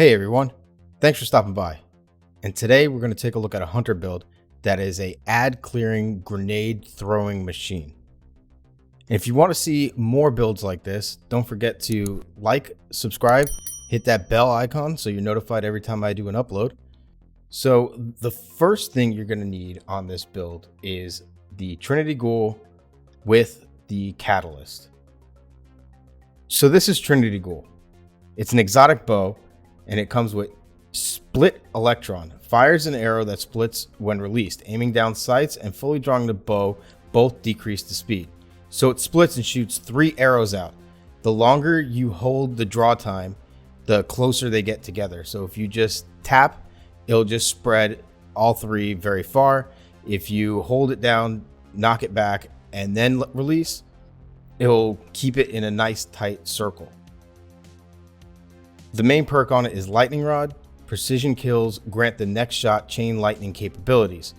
Hey everyone, thanks for stopping by. And today we're going to take a look at a hunter build that is a ad clearing grenade throwing machine. And if you want to see more builds like this, don't forget to like, subscribe, hit that bell icon so you're notified every time I do an upload. So the first thing you're going to need on this build is the Trinity Ghoul with the Catalyst. So this is Trinity Ghoul. It's an exotic bow and it comes with split electron, fires an arrow that splits when released, aiming down sights and fully drawing the bow both decrease the speed. So it splits and shoots 3 arrows out. The longer you hold the draw time, the closer they get together. So if you just tap, it'll just spread all 3 very far. If you hold it down, knock it back, and then release, it'll keep it in a nice tight circle. The main perk on it is Lightning Rod. Precision kills grant the next shot chain lightning capabilities.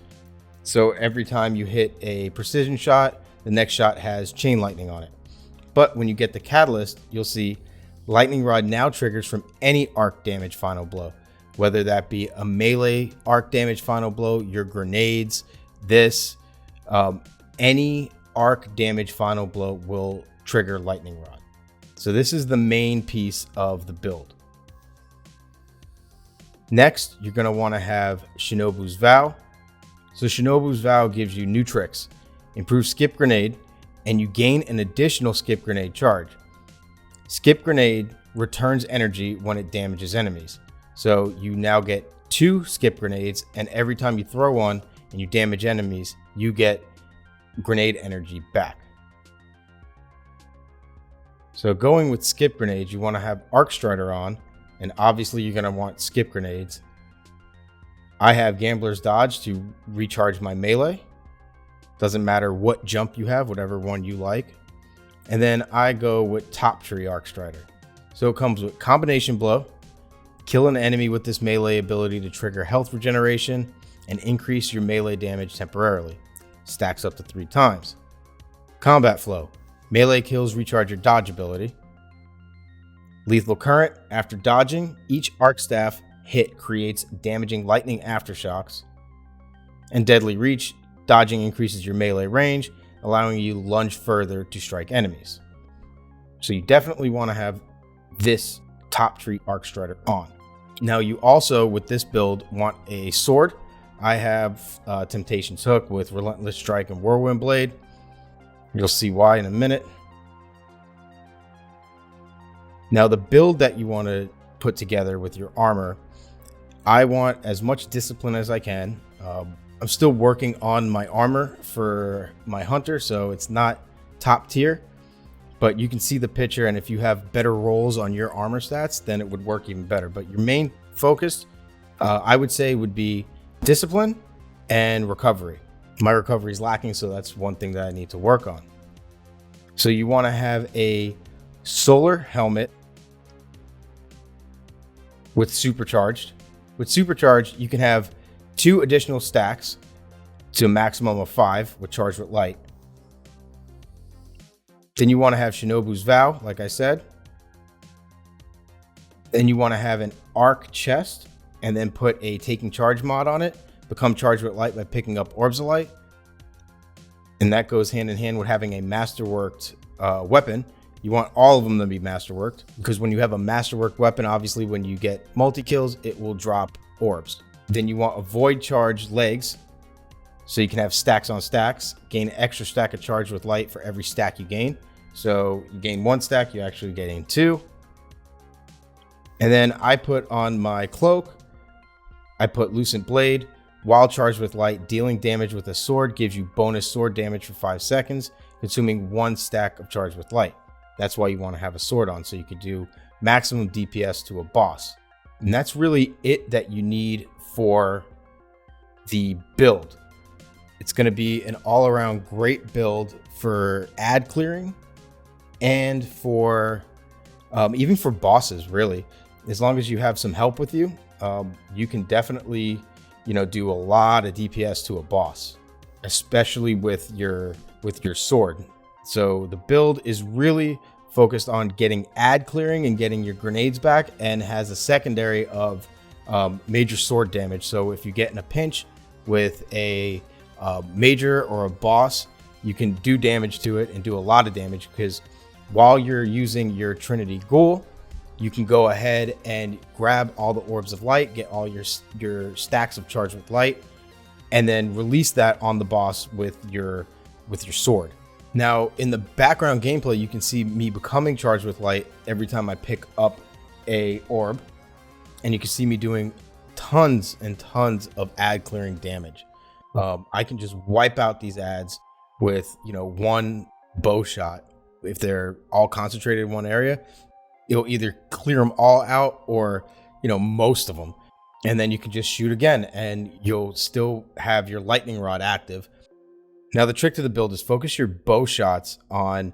So every time you hit a precision shot, the next shot has chain lightning on it. But when you get the Catalyst, you'll see Lightning Rod now triggers from any arc damage final blow, whether that be a melee arc damage final blow, your grenades, any arc damage final blow will trigger Lightning Rod. So this is the main piece of the build. Next, you're going to want to have Shinobu's Vow. So Shinobu's Vow gives you new tricks, improves skip grenade, and you gain an additional skip grenade charge. Skip grenade returns energy when it damages enemies. So you now get 2 skip grenades, and every time you throw one and you damage enemies, you get grenade energy back. So going with skip grenades, you want to have Arc Strider on. And obviously you're going to want skip grenades. I have Gambler's Dodge to recharge my melee. Doesn't matter what jump you have, whatever one you like. And then I go with Top Tree Arc Strider. So it comes with Combination Blow, kill an enemy with this melee ability to trigger health regeneration and increase your melee damage temporarily. Stacks up to 3 times. Combat Flow, melee kills recharge your dodge ability. Lethal Current, after dodging, each arc staff hit creates damaging lightning aftershocks. And Deadly Reach, dodging increases your melee range, allowing you to lunge further to strike enemies. So you definitely want to have this Top Tree Arc Strider on. Now you also, with this build, want a sword. I have Temptation's Hook with Relentless Strike and Whirlwind Blade. You'll see why in a minute. Now the build that you want to put together with your armor, I want as much discipline as I can. I'm still working on my armor for my hunter, so it's not top tier, but you can see the picture, and if you have better rolls on your armor stats, then it would work even better. But your main focus, I would say, would be discipline and recovery. My recovery is lacking, so that's one thing that I need to work on. So you want to have a solar helmet with supercharged. With supercharged, you can have 2 additional stacks to a maximum of 5 with charged with light. Then you want to have Shinobu's Vow, like I said. Then you want to have an arc chest and then put a taking charge mod on it. Become charged with light by picking up orbs of light. And that goes hand in hand with having a masterworked weapon. You want all of them to be masterworked, because when you have a masterworked weapon, obviously when you get multi-kills, it will drop orbs. Then you want a void charge legs, so you can have stacks on stacks, gain an extra stack of charge with light for every stack you gain. So you gain 1 stack, you actually gain 2. And then I put on my cloak, I put Lucent Blade. While charged with light, dealing damage with a sword gives you bonus sword damage for 5 seconds, consuming 1 stack of charge with light. That's why you want to have a sword on, so you could do maximum DPS to a boss. And that's really it that you need for the build. It's going to be an all-around great build for ad clearing and for even for bosses, really. As long as you have some help with you, you can definitely, do a lot of DPS to a boss, especially with your sword. So the build is really focused on getting ad clearing and getting your grenades back, and has a secondary of major sword damage. So if you get in a pinch with a major or a boss, you can do damage to it and do a lot of damage, because while you're using your Trinity Ghoul, you can go ahead and grab all the orbs of light, get all your stacks of charge with light, and then release that on the boss with your sword. Now, in the background gameplay, you can see me becoming charged with light every time I pick up a orb, and you can see me doing tons and tons of ad clearing damage. I can just wipe out these ads with, one bow shot. If they're all concentrated in one area, it'll either clear them all out or, most of them. And then you can just shoot again and you'll still have your lightning rod active. Now, the trick to the build is focus your bow shots on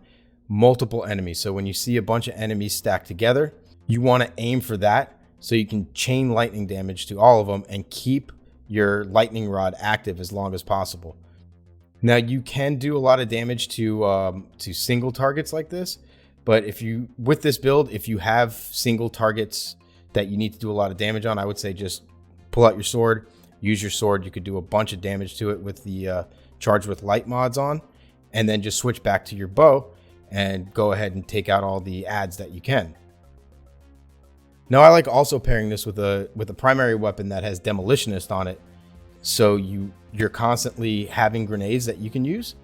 multiple enemies. So when you see a bunch of enemies stacked together, you want to aim for that so you can chain lightning damage to all of them and keep your lightning rod active as long as possible. Now, you can do a lot of damage to single targets like this, but with this build, if you have single targets that you need to do a lot of damage on, I would say just pull out your sword, use your sword. You could do a bunch of damage to it with the charge with light mods on, and then just switch back to your bow and go ahead and take out all the ads that you can. Now, I like also pairing this with a primary weapon that has Demolitionist on it, so you're constantly having grenades that you can use.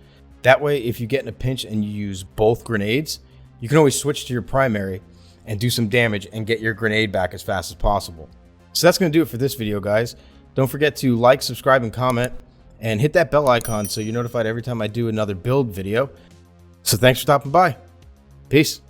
That way, if you get in a pinch and you use both grenades, you can always switch to your primary and do some damage and get your grenade back as fast as possible. So that's going to do it for this video, guys. Don't forget to like, subscribe, and comment, and hit that bell icon so you're notified every time I do another build video. So thanks for stopping by. Peace.